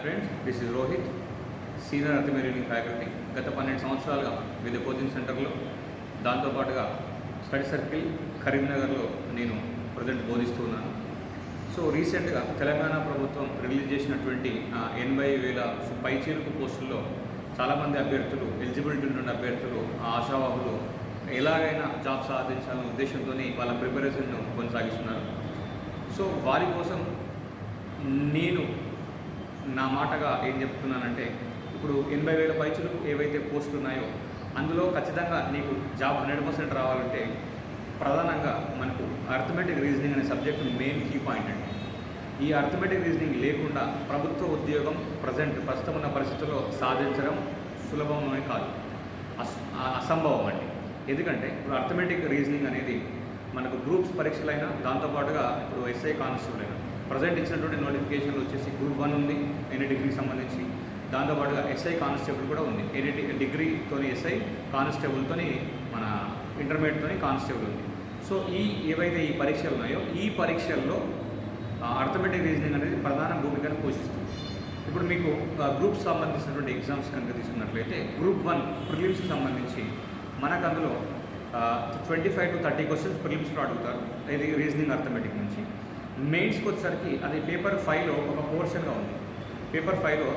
Friends, this is Rohit, senior arithmetic faculty. గత 12 సంవత్సరాలుగా వివిధ కోచింగ్ సెంటర్లో, దాంతోపాటుగా స్టడీ సర్కిల్ కరీంనగర్లో నేను ప్రజెంట్ బోధిస్తున్నాను. సో రీసెంట్గా తెలంగాణ ప్రభుత్వం రిలీజ్ చేసినటువంటి 80,000 పైచీలకు పోస్టుల్లో చాలామంది అభ్యర్థులు, ఎలిజిబిలిటీ ఉన్న అభ్యర్థులు, ఆశావాహులు ఎలాగైనా జాబ్ సాధించాలనే ఉద్దేశంతో వాళ్ళ ప్రిపరేషన్ను కొనసాగిస్తున్నారు. సో వారి కోసం నేను నా మాటగా ఏం చెప్తున్నానంటే, ఇప్పుడు 80,000 పైచీలకు ఏవైతే పోస్టులు ఉన్నాయో అందులో ఖచ్చితంగా నీకు జాబ్ 100% రావాలంటే ప్రధానంగా మనకు అర్థమెటిక్ రీజనింగ్ అనే సబ్జెక్ట్ మెయిన్ కీ పాయింట్ అండి. ఈ అర్థమెటిక్ రీజనింగ్ లేకుండా ప్రభుత్వ ఉద్యోగం ప్రస్తుతం ఉన్న పరిస్థితుల్లో సాధించడం సులభమే కాదు, అసంభవం అండి. ఎందుకంటే ఇప్పుడు అర్థమెటిక్ రీజనింగ్ అనేది మనకు గ్రూప్స్ పరీక్షలైనా, దాంతోపాటుగా ఇప్పుడు ఎస్ఐ కానిస్టేబుల్ అయినా ప్రజెంట్ ఇచ్చినటువంటి నోటిఫికేషన్లు వచ్చేసి గ్రూప్ 1 ఉంది ఎనీ డిగ్రీకి సంబంధించి, దాంతోపాటుగా ఎస్ఐ కానిస్టేబుల్ కూడా ఉంది. ఎనీ డిగ్రీతోని ఎస్ఐ, కానిస్టేబుల్తోని మన ఇంటర్మీడియట్తోని కానిస్టేబుల్ ఉంది. సో ఏవైతే ఈ పరీక్షలు ఉన్నాయో ఈ పరీక్షల్లో అర్థమెటిక్ రీజనింగ్ అనేది ప్రధాన భూమికను పోషిస్తుంది. ఇప్పుడు మీకు గ్రూప్స్ సంబంధించినటువంటి ఎగ్జామ్స్ కనుక తీసుకున్నట్లయితే గ్రూప్ 1 ప్రిలిమ్స్కి సంబంధించి మనకు అందులో 25 to 30 క్వశ్చన్స్ ప్రిలిమ్స్లో అడుగుతారు, ఇది రీజనింగ్ అర్థమెటిక్ నుంచి. మెయిన్స్కి వచ్చేసరికి అది పేపర్ 5లో ఒక పోర్షన్గా ఉంది. పేపర్ 5లో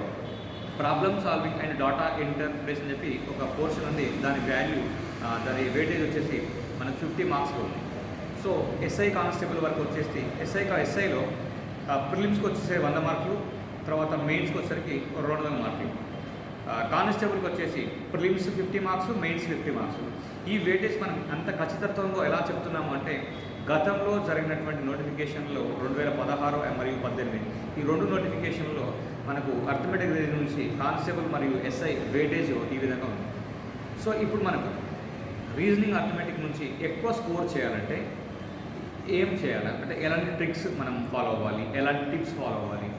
problem solving and data interpretation అని చెప్పి ఒక పోర్షన్ ఉంది. దాని వాల్యూ, దాని వెయిటేజ్ వచ్చేసి మనకు 50 మార్క్స్లో ఉంది. సో ఎస్ఐ కానిస్టేబుల్ వరకు వచ్చేసి ఎస్ఐలో ప్రిలిమ్స్కి వచ్చేసి 100 మార్కులు, తర్వాత మెయిన్స్కి వచ్చేసరికి 200 మార్కులు. కానిస్టేబుల్కి వచ్చేసి ప్రిలిమ్స్ 50 మార్క్స్, మెయిన్స్ 50 మార్క్స్. ఈ వెయిటేజ్ మనం అంత ఖచ్చితత్వంగా ఎలా చెప్తున్నాము అంటే, గతంలో జరిగినటువంటి నోటిఫికేషన్లో 2016 మరియు 18 ఈ 2 నోటిఫికేషన్లో మనకు అర్థమెటిక్ రీజనింగ్ నుంచి కానిస్టేబుల్ మరియు ఎస్ఐ వెయిటేజ్ ఈ విధంగా ఉంది. సో ఇప్పుడు మనకు రీజనింగ్ అర్థమెటిక్ నుంచి ఎక్కువ స్కోర్ చేయాలంటే ఏం చేయాలి అంటే, ఎలాంటి ట్రిక్స్ మనం ఫాలో అవ్వాలి, ఎలాంటి టిప్స్ ఫాలో అవ్వాలి,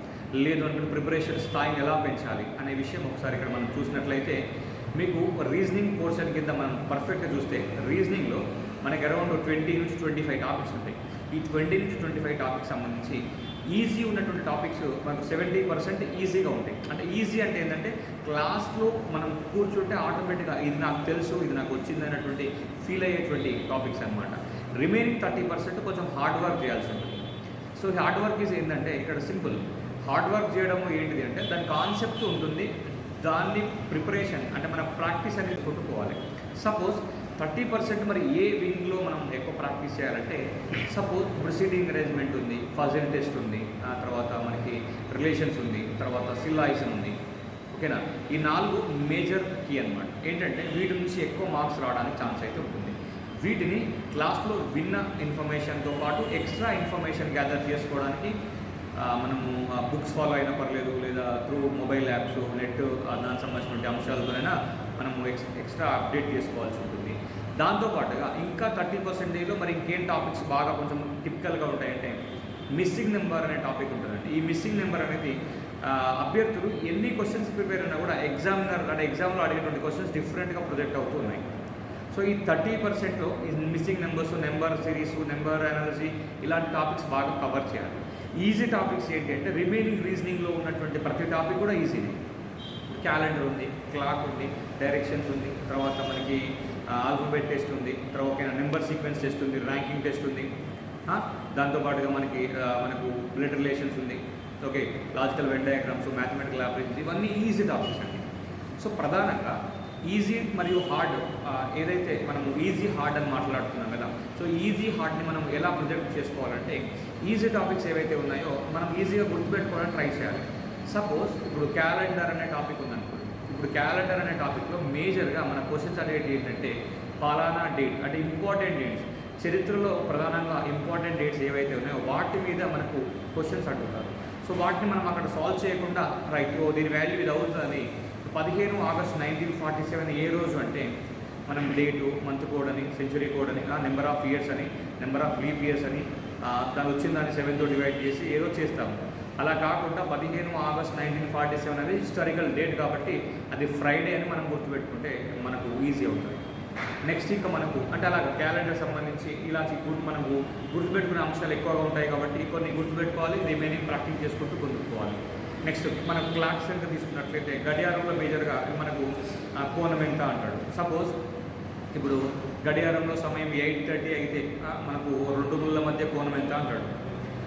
లేదు అంటే ప్రిపరేషన్ స్థాయిని ఎలా పెంచాలి అనే విషయం ఒకసారి ఇక్కడ మనం చూసినట్లయితే, మీకు రీజనింగ్ పోర్షన్ కింద మనం పర్ఫెక్ట్గా చూస్తే రీజనింగ్లో మనకి అరౌండ్ 20 నుంచి 25 టాపిక్స్ ఉంటాయి. ఈ 20 నుంచి 25 టాపిక్స్ సంబంధించి ఈజీ ఉన్నటువంటి టాపిక్స్ మనకు 70% ఈజీగా ఉంటాయి. అంటే ఈజీ అంటే ఏంటంటే, క్లాస్లో మనం కూర్చుంటే ఆటోమేటిక్గా ఇది నాకు తెలుసు, ఇది నాకు వచ్చింది అనేటువంటి ఫీల్ అయ్యేటువంటి టాపిక్స్ అనమాట. రిమైనింగ్ 30% కొంచెం హార్డ్ వర్క్ చేయాల్సి ఉంటుంది. సో హార్డ్ వర్క్ ఈజ్ ఏంటంటే, ఇక్కడ సింపుల్ హార్డ్ వర్క్ చేయడం ఏంటిది అంటే, దాని కాన్సెప్ట్ ఉంటుంది, దాన్ని ప్రిపరేషన్ అంటే మన ప్రాక్టీస్ అనేది కొట్టుకోవాలి. సపోజ్ 30% మరి ఏ వింగ్లో మనం ఎక్కువ ప్రాక్టీస్ చేయాలంటే, సపోజ్ ప్రొసీడింగ్ అరేంజ్మెంట్ ఉంది, ఫజిల్ టెస్ట్ ఉంది, ఆ తర్వాత మనకి రిలేషన్స్ ఉంది, తర్వాత సిల్లాయిజన్ ఉంది. ఓకేనా, ఈ 4 మేజర్ కీ అనమాట. ఏంటంటే వీటి నుంచి ఎక్కువ మార్క్స్ రావడానికి ఛాన్స్ అయితే ఉంటుంది. వీటిని క్లాస్లో విన్న ఇన్ఫర్మేషన్తో పాటు ఎక్స్ట్రా ఇన్ఫర్మేషన్ గ్యాదర్ చేసుకోవడానికి మనము బుక్స్ ఫాలో అయినా పర్లేదు, లేదా త్రూ మొబైల్ యాప్స్, నెట్, దానికి సంబంధించిన అంశాలతోనైనా మనము ఎక్స్ట్రా అప్డేట్ చేసుకోవాల్సి ఉంటుంది. దాంతోపాటుగా ఇంకా 30%లో మరి ఇంకేం టాపిక్స్ బాగా కొంచెం టిపికల్గా ఉంటాయంటే, మిస్సింగ్ నెంబర్ అనే టాపిక్ ఉంటుందండి. ఈ మిస్సింగ్ నెంబర్ అనేది అభ్యర్థులు ఎన్ని క్వశ్చన్స్ ప్రిపేర్ అయినా కూడా ఎగ్జామ్లో అడిగేటువంటి క్వశ్చన్స్ డిఫరెంట్గా ప్రొజెక్ట్ అవుతూ ఉన్నాయి. సో ఈ 30%లో ఈ missing numbers, number series, number analogy ఇలాంటి టాపిక్స్ బాగా కవర్ చేయాలి. ఈజీ టాపిక్స్ ఏంటి అంటే, రిమైనింగ్ రీజనింగ్లో ఉన్నటువంటి ప్రతి టాపిక్ కూడా ఈజీనే. క్యాలెండర్ ఉంది, క్లాక్ ఉంది, డైరెక్షన్స్ ఉంది, తర్వాత మనకి ఆల్ఫాబెట్ టెస్ట్ ఉంది, తర్వాత నెంబర్ సీక్వెన్స్ టెస్ట్ ఉంది, ర్యాంకింగ్ టెస్ట్ ఉంది, దాంతోపాటుగా మనకు బ్లడ్ రిలేషన్స్ ఉంది, okay, logical Venn diagrams, mathematical operations, ఇవన్నీ ఈజీ టాపిక్స్ అండి. సో ప్రధానంగా ఈజీ మరియు హార్డ్, ఏదైతే మనము ఈజీ హార్డ్ అని మాట్లాడుతున్నాం కదా, సో ఈజీ హార్డ్ని మనం ఎలా ప్రొజెక్ట్ చేసుకోవాలంటే, ఈజీ టాపిక్స్ ఏవైతే ఉన్నాయో మనం ఈజీగా గుర్తుపెట్టుకోవడానికి ట్రై చేయాలి. సపోజ్ ఇప్పుడు క్యాలెండర్ అనే టాపిక్ ఉందనుకోండి. ఇప్పుడు క్యాలెండర్ అనే టాపిక్లో మేజర్గా మన క్వశ్చన్స్ అనేవి ఏంటంటే, పలానా డేట్ అంటే ఇంపార్టెంట్ డేట్స్, చరిత్రలో ప్రధానంగా ఇంపార్టెంట్ డేట్స్ ఏవైతే ఉన్నాయో వాటి మీద మనకు క్వశ్చన్స్ అడుగుతారు. సో వాటిని మనం అక్కడ సాల్వ్ చేయకుండా రైట్ దీని వాల్యూ ఇది అవుతుందని 15 ఆగస్ట్ 1947 ఏ రోజు అంటే, మనం డేటు, మంత్ కోడ్ అని, సెంచురీ కోడ్ అని, నెంబర్ ఆఫ్ ఇయర్స్ అని, నెంబర్ ఆఫ్ లీప్ ఇయర్స్ అని, దాని వచ్చిన దాన్ని 7తో డివైడ్ చేసి ఏదో చేస్తాము. అలా కాకుండా 15 ఆగస్ట్ 1947 అనేది హిస్టారికల్ డేట్ కాబట్టి అది ఫ్రైడే అని మనం గుర్తుపెట్టుకుంటే మనకు ఈజీ అవుతుంది. నెక్స్ట్ ఇంకా మనకు అంటే అలాగే క్యాలెండర్ సంబంధించి ఇలా మనకు గుర్తుపెట్టుకునే అంశాలు ఎక్కువగా ఉంటాయి కాబట్టి కొన్ని గుర్తుపెట్టుకోవాలి, రిమైనింగ్ ప్రాక్టీస్ చేసుకుంటూ పొందుకోవాలి. నెక్స్ట్ మనం క్లాక్స్ కనుక తీసుకున్నట్లయితే గడియారంలో మేజర్గా మనకు కోణం ఎంత అంటాడు. సపోజ్ ఇప్పుడు గడియారంలో సమయం 8:30 అయితే మనకు 2 గుళ్ళ మధ్య కోణం ఎంత అంటాడు.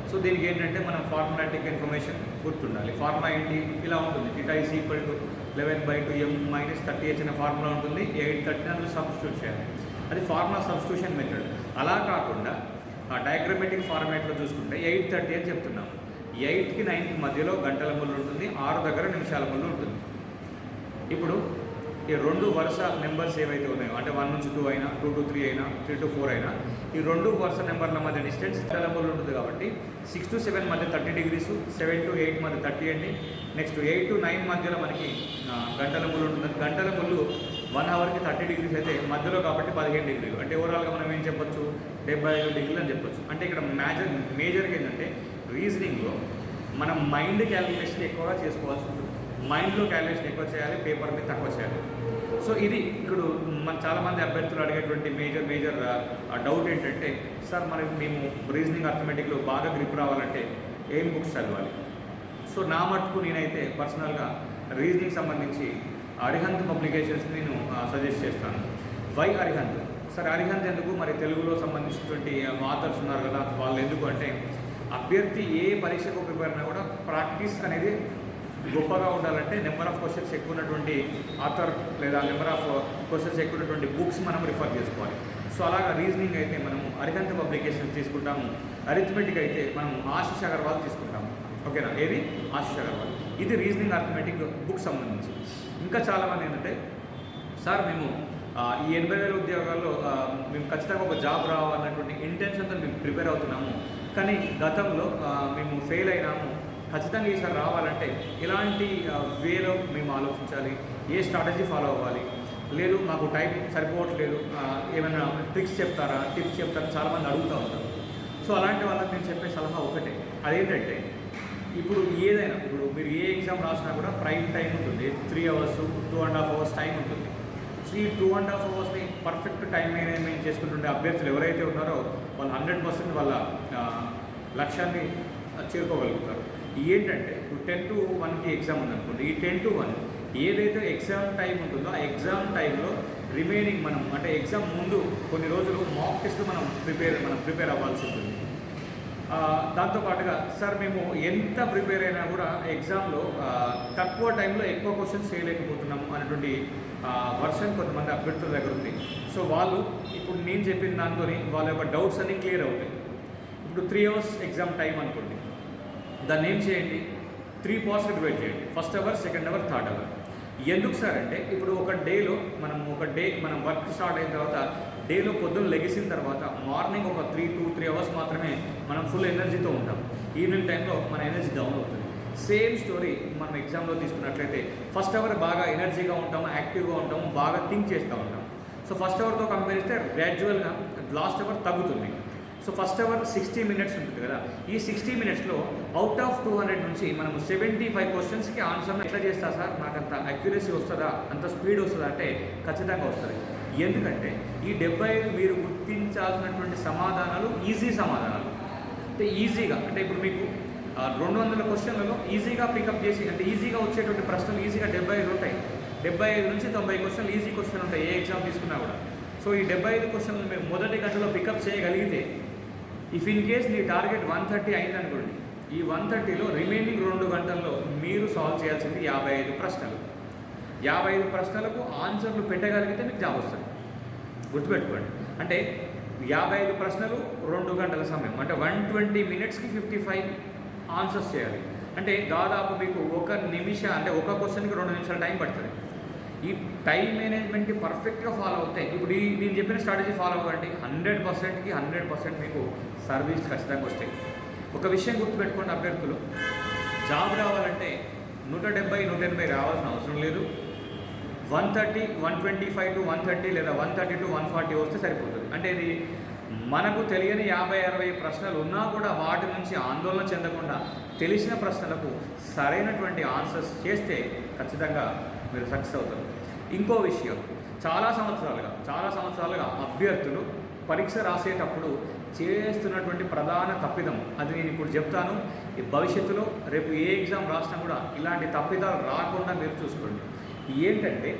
సో దీనికి ఏంటంటే మనం ఫార్ములాటిక్ ఇన్ఫర్మేషన్ గుర్తుండాలి. ఫార్ములా ఏంటి, ఇలా ఉంటుంది, θ = 11/2m - 30h అనే ఫార్ములా ఉంటుంది. 8:30 అందులో సబ్స్టిట్యూట్ చేయాలి. అది ఫార్ములా సబ్స్టిట్యూషన్ మెథడ్. అలా కాకుండా డయాగ్రమెటిక్ ఫార్మాట్లో చూసుకుంటే 8:30 అని చెప్తున్నాం. 8కి 9కి మధ్యలో గంటల ముళ్ళు ఉంటుంది, 6 దగ్గర నిమిషాల ముళ్ళు ఉంటుంది. ఇప్పుడు ఈ 2 వరుస నెంబర్స్ ఏవైతే ఉన్నాయో, అంటే 1 నుంచి 2 అయినా, 2 to 3 అయినా, 3 to 4 అయినా, ఈ 2 వరుస నెంబర్ల మధ్య డిస్టెన్స్ గంటల ముళ్ళు ఉంటుంది. కాబట్టి 6 to 7 మధ్య 30 degrees, 7 to 8 మధ్య 30 అండి. నెక్స్ట్ 8 to 9 మధ్యలో మనకి గంటల ముళ్ళు ఉంటుంది. గంటల ముళ్ళు 1 అవర్కి 30 degrees అయితే మధ్యలో కాబట్టి 15 degrees. అంటే ఓవరాల్గా మనం ఏం చెప్పొచ్చు, 75 degrees అని చెప్పొచ్చు. అంటే ఇక్కడ మేజర్గా ఏంటంటే రీజనింగ్లో మనం మైండ్ క్యాలిక్యులేషన్ ఎక్కువగా చేసుకోవాల్సి ఉంటుంది. మైండ్లో క్యాలిక్యులేషన్ ఎక్కువ చేయాలి, పేపర్ మీద తక్కువ చేయాలి. సో ఇది ఇప్పుడు మన చాలామంది అభ్యర్థులు అడిగేటువంటి మేజర్ డౌట్ ఏంటంటే, సార్ మేము రీజనింగ్ అర్థమెటిక్లో బాగా గ్రిప్ రావాలంటే ఏం బుక్స్ చదవాలి. సో నా మటుకు నేనైతే పర్సనల్గా రీజనింగ్ సంబంధించి అరిహంత్ పబ్లికేషన్స్ నేను సజెస్ట్ చేస్తాను. వై అరిహంత్? సార్ అరిహంత్ ఎందుకు? మరి తెలుగులో సంబంధించినటువంటి ఆథర్స్ ఉన్నారు కదా, వాళ్ళు ఎందుకు అంటే, అభ్యర్థి ఏ పరీక్షకు ప్రిపేర్ అయినా కూడా ప్రాక్టీస్ అనేది గొప్పగా ఉండాలంటే నెంబర్ ఆఫ్ క్వశ్చన్స్ ఎక్కువ ఉన్నటువంటి ఆథర్ లేదా నెంబర్ ఆఫ్ క్వశ్చన్స్ ఎక్కువ ఉన్నటువంటి బుక్స్ మనం రిఫర్ చేసుకోవాలి. సో అలాగా రీజనింగ్ అయితే మనము అరిహంత్ పబ్లికేషన్స్ తీసుకుంటాము. అరిథమెటిక్ అయితే మనం ఆశిష్ అగర్వాల్ తీసుకుంటాము. ఓకేనా? ఏది? ఆశిష్ అగర్వాల్. ఇది రీజనింగ్ అరిథమెటిక్ బుక్ సంబంధించి. ఇంకా చాలామంది ఏంటంటే, సార్ మేము ఈ 80,000 ఉద్యోగాల్లో మేము ఖచ్చితంగా ఒక జాబ్ రావాలన్నటువంటి ఇంటెన్షన్తో మేము ప్రిపేర్ అవుతున్నాము, కానీ గతంలో మేము ఫెయిల్ అయినాము, ఖచ్చితంగా ఈసారి రావాలంటే ఎలాంటి వేలో మేము ఆలోచించాలి, ఏ స్ట్రాటజీ ఫాలో అవ్వాలి, లేదు మాకు టైం సరిపోవట్లేదు, ఏమైనా టిప్స్ చెప్తారా చాలామంది అడుగుతూ ఉంటారు. సో అలాంటి వాళ్ళకి నేను చెప్పే సలహా ఒకటే, అదేంటంటే ఇప్పుడు ఏదైనా, ఇప్పుడు మీరు ఏ ఎగ్జామ్ రాసినా కూడా ప్రైమ్ టైం ఉంటుంది, 3 hours 2.5 hours టైం ఉంటుంది. సో ఈ 2.5 hours పర్ఫెక్ట్ టైం మేనేజ్మెంట్ చేసుకుంటుండే అభ్యర్థులు ఎవరైతే ఉన్నారో వాళ్ళు 100% వాళ్ళ లక్ష్యాన్ని చేరుకోగలుగుతారు. ఏంటంటే ఇప్పుడు 10 to 1కి ఎగ్జామ్ ఉందనుకోండి, ఈ 10 to 1 ఏదైతే ఎగ్జామ్ టైం ఉంటుందో ఆ ఎగ్జామ్ టైంలో రిమైనింగ్ మనం అంటే ఎగ్జామ్ ముందు కొన్ని రోజులు మాక్ టెస్ట్ మనం ప్రిపేర్ అవ్వాల్సి ఉంటుంది. దాంతోపాటుగా సార్ మేము ఎంత ప్రిపేర్ అయినా కూడా ఎగ్జామ్లో తక్కువ టైంలో ఎక్కువ క్వశ్చన్స్ చేయలేకపోతున్నాము అనేటువంటి వర్షన్ కొంతమంది అభ్యర్థుల దగ్గర ఉంది. సో వాళ్ళు ఇప్పుడు నేను చెప్పిన దాంతో వాళ్ళ యొక్క డౌట్స్ అన్నీ క్లియర్ అవుతాయి. ఇప్పుడు 3 hours ఎగ్జామ్ టైం అనుకోండి, దాన్ని ఏం చేయండి, 3 parts డివైడ్ చేయండి. First hour, second hour, third hour. ఎందుకు సార్ అంటే, ఇప్పుడు ఒక డే మనం వర్క్ స్టార్ట్ అయిన తర్వాత డేలో పొద్దున్న లెగిసిన తర్వాత మార్నింగ్ ఒక 3 hours మాత్రమే మనం ఫుల్ ఎనర్జీతో ఉంటాం. ఈవినింగ్ టైంలో మన ఎనర్జీ డౌన్ అవుతుంది. సేమ్ స్టోరీ మనం ఎగ్జామ్లో తీసుకున్నట్లయితే ఫస్ట్ అవర్ బాగా ఎనర్జీగా ఉంటాము, యాక్టివ్గా ఉంటాము, బాగా థింక్ చేస్తూ ఉంటాం. సో ఫస్ట్ అవర్తో కంపేర్ చేస్తే గ్రాడ్యువల్గా లాస్ట్ అవర్ తగ్గుతుంది. సో ఫస్ట్ అవర్ 60 minutes ఉంటుంది కదా, ఈ 60 minutesలో అవుట్ ఆఫ్ 200 నుంచి మనము 75 questionsకి ఆన్సర్ ఎట్లా చేస్తా సార్, నాకు అంత అక్యురసీ వస్తుందా, అంత స్పీడ్ వస్తుందా అంటే ఖచ్చితంగా వస్తుంది. ఎందుకంటే ఈ 75 మీరు గుర్తించాల్సినటువంటి సమాధానాలు ఈజీ సమాధానాలు. అంటే ఈజీగా, అంటే ఇప్పుడు మీకు 200 questionలలో ఈజీగా పికప్ చేసి, అంటే ఈజీగా వచ్చేటువంటి ప్రశ్నలు ఈజీగా 75 ఉంటాయి. 75 నుంచి 90 questions ఈజీ క్వశ్చన్ ఉంటాయి ఏ ఎగ్జామ్ తీసుకున్నా కూడా. సో ఈ 75 questions మీరు మొదటి గంటలో పికప్ చేయగలిగితే, if in case me target 130 అయిందనుకోండి, ఈ 130లో రిమైనింగ్ 2 గంటల్లో మీరు సాల్వ్ చేయాల్సింది 55 ప్రశ్నలు. 55 ప్రశ్నలకు ఆన్సర్లు పెట్టగలిగితే మీకు జాబ్ వస్తుంది. గుర్తుపెట్టుకోండి. అంటే 55 ప్రశ్నలు 2 గంటల సమయం, అంటే 120 minutesకి 55 ఆన్సర్స్ చేయాలి. అంటే దాదాపు మీకు ఒక క్వశ్చన్కి 2 నిమిషాల టైం పడుతుంది. ఈ టైం మేనేజ్మెంట్కి పర్ఫెక్ట్గా ఫాలో అవుతాయి. ఇప్పుడు నేను చెప్పిన స్ట్రాటజీ ఫాలో అవ్వండి, 100%కి 100% మీకు సర్వీస్ ఖచ్చితంగా వస్తాయి. ఒక విషయం గుర్తుపెట్టుకోండి అభ్యర్థులు, జాబ్ రావాలంటే 170, 180 రావాల్సిన అవసరం లేదు. 130, 125 to 130 లేదా 130 to 140 వస్తే సరిపోతుంది. అంటే ఇది మనకు తెలియని 50-60 ప్రశ్నలు ఉన్నా కూడా వాటి నుంచి ఆందోళన చెందకుండా తెలిసిన ప్రశ్నలకు సరైనటువంటి ఆన్సర్స్ చేస్తే ఖచ్చితంగా మీరు సక్సెస్ అవుతారు. ఇంకో విషయం, చాలా సంవత్సరాలుగా అభ్యర్థులు పరీక్ష రాసేటప్పుడు చేస్తున్నటువంటి ప్రధాన తప్పిదం, అది నేను ఇప్పుడు చెప్తాను. ఈ భవిష్యత్తులో రేపు ఏ ఎగ్జామ్ రాసినా కూడా ఇలాంటి తప్పిదాలు రాకుండా మీరు చూసుకోండి. ఏంటంటే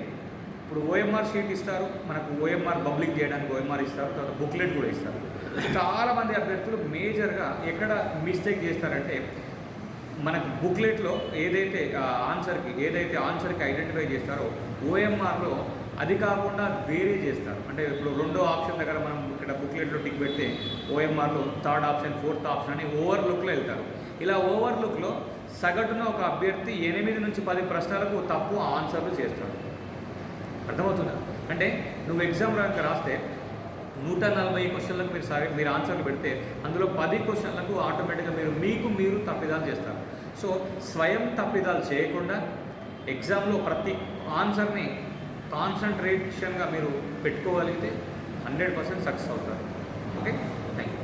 ఇప్పుడు ఓఎంఆర్ షీట్ ఇస్తారు, మనకు ఓఎంఆర్ పబ్లిక్ చేయడానికి ఓఎంఆర్ ఇస్తారు, తర్వాత బుక్లెట్ కూడా ఇస్తారు. చాలామంది అభ్యర్థులు మేజర్గా ఎక్కడ మిస్టేక్ చేస్తారంటే మనకు బుక్లెట్లో ఏదైతే ఆన్సర్కి ఐడెంటిఫై చేస్తారో ఓఎంఆర్లో అది కాకుండా వేరే చేస్తారు. అంటే ఇప్పుడు రెండో ఆప్షన్ దగ్గర మనం ఇక్కడ బుక్లెట్లో టిక్ పెడితే ఓఎంఆర్లో థర్డ్ ఆప్షన్, ఫోర్త్ ఆప్షన్ అని ఓవర్లుక్లో వెళ్తారు. ఇలా ఓవర్లుక్లో సగటున ఒక అభ్యర్థి 8 నుంచి 10 ప్రశ్నలకు తప్పు ఆన్సర్లు చేస్తాడు. అర్థమవుతుందా? అంటే నువ్వు ఎగ్జామ్ రాస్తే 140 క్వశ్చన్లకు మీరు ఆన్సర్లు పెడితే అందులో 10 క్వశ్చన్లకు ఆటోమేటిక్గా మీరు తప్పిదాలు చేస్తారు. సో స్వయం తప్పిదాలు చేయకుండా ఎగ్జామ్లో ప్రతి ఆన్సర్ని కాన్సన్ట్రేషన్గా మీరు పెట్టుకోగలిగితే 100% సక్సెస్ అవుతారు. Okay, thank you.